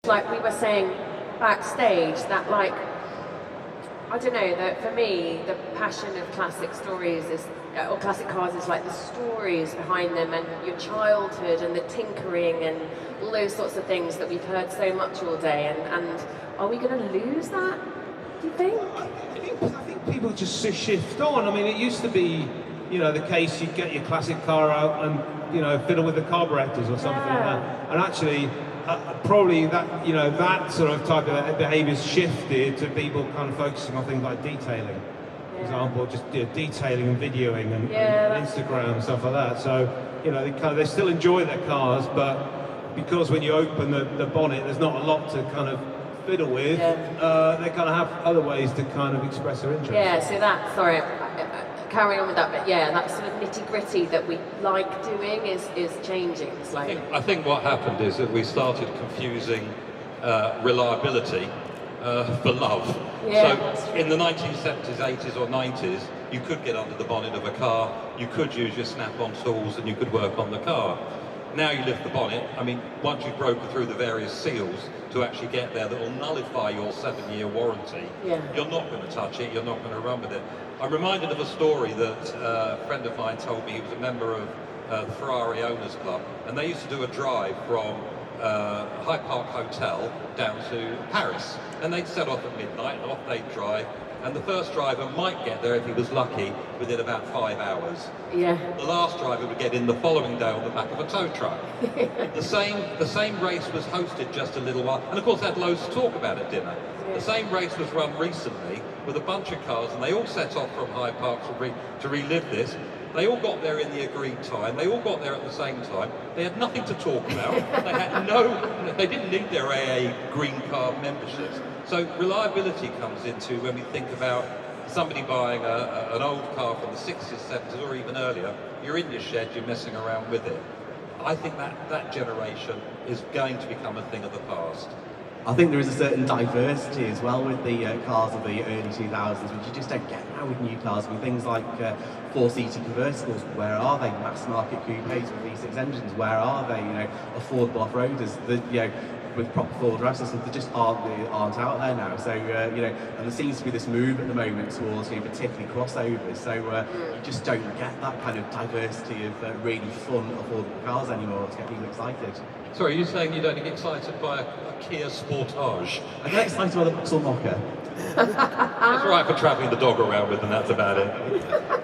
Like we were saying backstage, that like, I don't know, that for me, the passion of classic stories is, or classic cars is like the stories behind them and your childhood and the tinkering and all those sorts of things that we've heard so much all day. And are we going to lose that, do you think? I think people just shift on. I mean, it used to be, you know, the case you'd get your classic car out and, you know, fiddle with the carburetors or something like that. And actually, probably that, you know, that sort of type of behaviour's shifted to people kind of focusing on things like detailing. For example, just detailing and videoing and Instagram and stuff like that. So, you know, they still enjoy their cars, but because when you open the bonnet, there's not a lot to kind of fiddle with, they kind of have other ways to kind of express their interest. Yeah, so that, sorry, carrying on with that, but yeah, that sort of nitty-gritty that we like doing is changing slightly. I think what happened is that we started confusing reliability for love. So in the 1970s, 80s or 90s, you could get under the bonnet of a car, you could use your snap-on tools and you could work on the car. Now you lift the bonnet, I mean, once you've broken through the various seals to actually get there that will nullify your 7-year warranty, you're not going to touch it, you're not going to run with it. I'm reminded of a story that a friend of mine told me. He was a member of the Ferrari Owners Club, and they used to do a drive from Hyde Park Hotel down to Paris. And they'd set off at midnight, and off they'd drive. And the first driver might get there, if he was lucky, within about 5 hours. Yeah. The last driver would get in the following day on the back of a tow truck. The same race was hosted just a little while, and of course they had loads to talk about at dinner. The same race was run recently with a bunch of cars, and they all set off from Hyde Park to relive this. They all got there in the agreed time. They all got there at the same time. They had nothing to talk about. They didn't need their AA green card memberships. So reliability comes into when we think about somebody buying an old car from the 60s, 70s, or even earlier. You're in your shed, you're messing around with it. I think that generation is going to become a thing of the past. I think there is a certain diversity as well with the cars of the early 2000s, which you just don't get now with new cars. I mean, things like four-seater convertibles, where are they? Mass market coupes with V6 engines, where are they? You know, affordable off-roaders, with proper four drive systems, they just aren't out there now. So you know, and there seems to be this move at the moment towards, you know, particularly crossovers. So you just don't get that kind of diversity of really fun, affordable cars anymore to get people excited. Sorry, are you saying you don't get excited by a Kia Sportage? I get excited by the Vauxhall Mocha. That's right for travelling the dog around with, and that's about it.